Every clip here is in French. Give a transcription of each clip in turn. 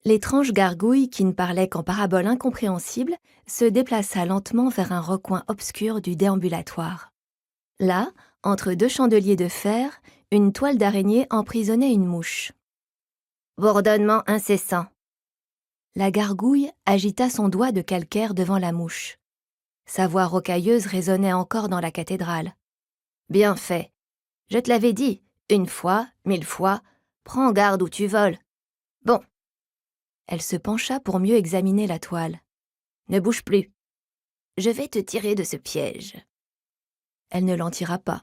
L'étrange gargouille, qui ne parlait qu'en paraboles incompréhensibles, se déplaça lentement vers un recoin obscur du déambulatoire. Là, entre deux chandeliers de fer, une toile d'araignée emprisonnait une mouche. Bourdonnement incessant. La gargouille agita son doigt de calcaire devant la mouche. Sa voix rocailleuse résonnait encore dans la cathédrale. « Bien fait. Je te l'avais dit, 1 fois, 1000 fois, prends garde où tu voles. Bon. » Elle se pencha pour mieux examiner la toile. « Ne bouge plus. Je vais te tirer de ce piège. » Elle ne l'en tira pas.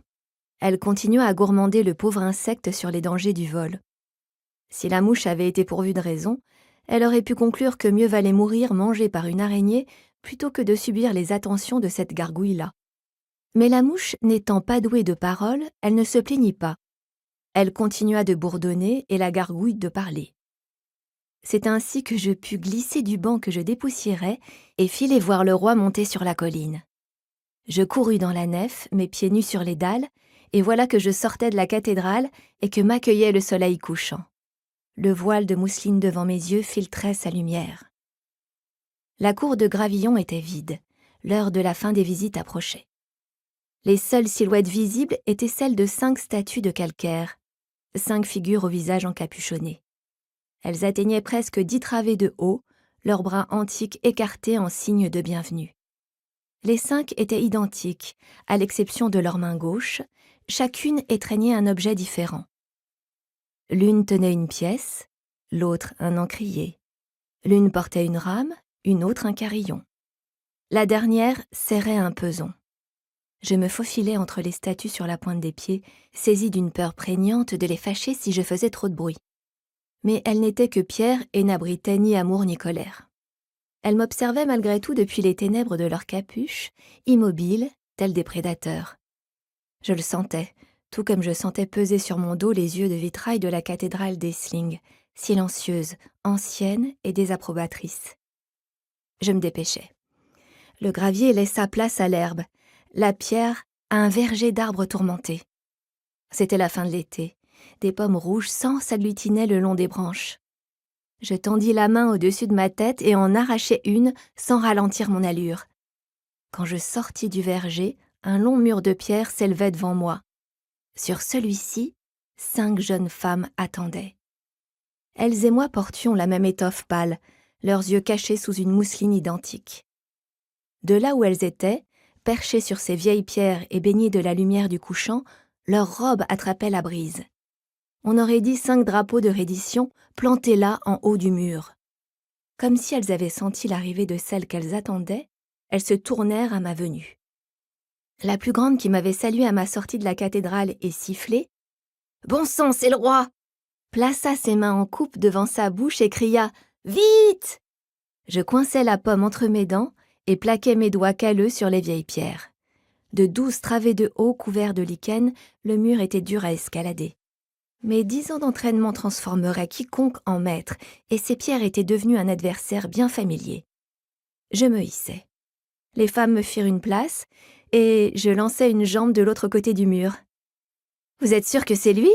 Elle continua à gourmander le pauvre insecte sur les dangers du vol. Si la mouche avait été pourvue de raison, elle aurait pu conclure que mieux valait mourir mangée par une araignée plutôt que de subir les attentions de cette gargouille-là. Mais la mouche n'étant pas douée de parole, elle ne se plaignit pas. Elle continua de bourdonner et la gargouille de parler. C'est ainsi que je pus glisser du banc que je dépoussiérais et filer voir le roi monter sur la colline. Je courus dans la nef, mes pieds nus sur les dalles, et voilà que je sortais de la cathédrale et que m'accueillait le soleil couchant. Le voile de mousseline devant mes yeux filtrait sa lumière. La cour de Gravillon était vide. L'heure de la fin des visites approchait. Les seules silhouettes visibles étaient celles de 5 statues de calcaire, 5 figures au visage encapuchonné. Elles atteignaient presque 10 travées de haut, leurs bras antiques écartés en signe de bienvenue. Les 5 étaient identiques, à l'exception de leur main gauche, chacune étreignait un objet différent. L'une tenait une pièce, l'autre un encrier. L'une portait une rame, une autre un carillon. La dernière serrait un peson. Je me faufilais entre les statues sur la pointe des pieds, saisie d'une peur prégnante de les fâcher si je faisais trop de bruit. Mais elles n'étaient que pierre et n'abritaient ni amour ni colère. Elles m'observaient malgré tout depuis les ténèbres de leur capuche, immobiles, tels des prédateurs. Je le sentais, tout comme je sentais peser sur mon dos les yeux de vitrail de la cathédrale d'Essling, silencieuse, ancienne et désapprobatrice. Je me dépêchais. Le gravier laissa place à l'herbe, la pierre à un verger d'arbres tourmentés. C'était la fin de l'été. Des pommes rouges sans s'agglutinaient le long des branches. Je tendis la main au-dessus de ma tête et en arrachai une sans ralentir mon allure. Quand je sortis du verger, un long mur de pierre s'élevait devant moi. Sur celui-ci, 5 jeunes femmes attendaient. Elles et moi portions la même étoffe pâle, leurs yeux cachés sous une mousseline identique. De là où elles étaient, perchées sur ces vieilles pierres et baignées de la lumière du couchant, leurs robes attrapaient la brise. On aurait dit 5 drapeaux de reddition plantés là en haut du mur. Comme si elles avaient senti l'arrivée de celle qu'elles attendaient, elles se tournèrent à ma venue. La plus grande qui m'avait saluée à ma sortie de la cathédrale et sifflé « Bon sang, c'est le roi !» plaça ses mains en coupe devant sa bouche et cria « Vite !» Je coinçai la pomme entre mes dents et plaquai mes doigts calleux sur les vieilles pierres. De 12 travées de haut couverts de lichen, le mur était dur à escalader. Mais 10 ans d'entraînement transformeraient quiconque en maître, et ces pierres étaient devenues un adversaire bien familier. Je me hissai. Les femmes me firent une place, et je lançai une jambe de l'autre côté du mur. « Vous êtes sûr que c'est lui ?»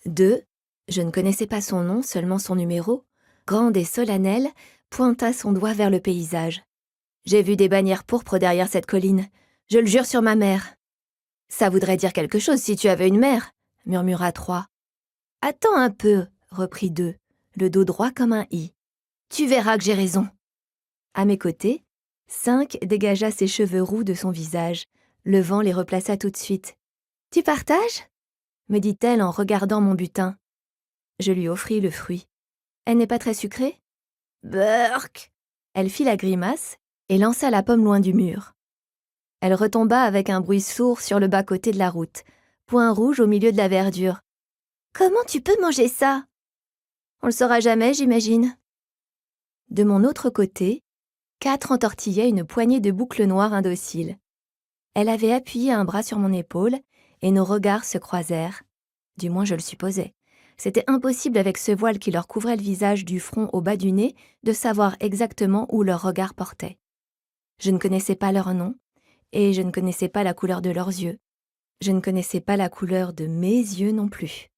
2, je ne connaissais pas son nom, seulement son numéro, grande et solennelle, pointa son doigt vers le paysage. « J'ai vu des bannières pourpres derrière cette colline. Je le jure sur ma mère. »« Ça voudrait dire quelque chose si tu avais une mère, » murmura 3. « Attends un peu, » reprit 2, le dos droit comme un i. « Tu verras que j'ai raison. » À mes côtés, 5 dégagea ses cheveux roux de son visage. Le vent les replaça tout de suite. « Tu partages ?» me dit-elle en regardant mon butin. Je lui offris le fruit. « Elle n'est pas très sucrée ?»« Burk !» Elle fit la grimace et lança la pomme loin du mur. Elle retomba avec un bruit sourd sur le bas-côté de la route, point rouge au milieu de la verdure. « Comment tu peux manger ça ?»« On le saura jamais, j'imagine. » De mon autre côté, 4 entortillaient une poignée de boucles noires indociles. Elle avait appuyé un bras sur mon épaule et nos regards se croisèrent. Du moins, je le supposais. C'était impossible avec ce voile qui leur couvrait le visage du front au bas du nez de savoir exactement où leurs regards portaient. Je ne connaissais pas leur nom et je ne connaissais pas la couleur de leurs yeux. Je ne connaissais pas la couleur de mes yeux non plus.